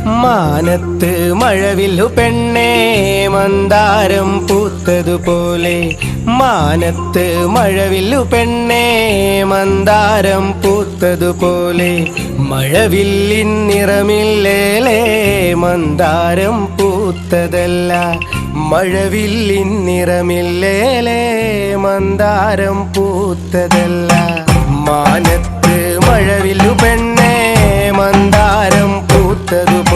മാനത്ത് മഴവില്ലു പെണ്ണേ മന്ദാരം പൂത്തതുപോലെ മാനത്ത് മഴവില്ലു പെണ്ണേ മന്ദാരം പൂത്തതുപോലെ മഴവില്ലിൻ നിറമില്ലേലേ മന്ദാരം പൂത്തതല്ല മഴവില്ലിൻ നിറമില്ലേലേ മന്ദാരം പൂത്തതല്ല മാനത്ത് മഴവില്ലു പെണ്ണേ മന്ദാരം പൂത്തതുപോലെ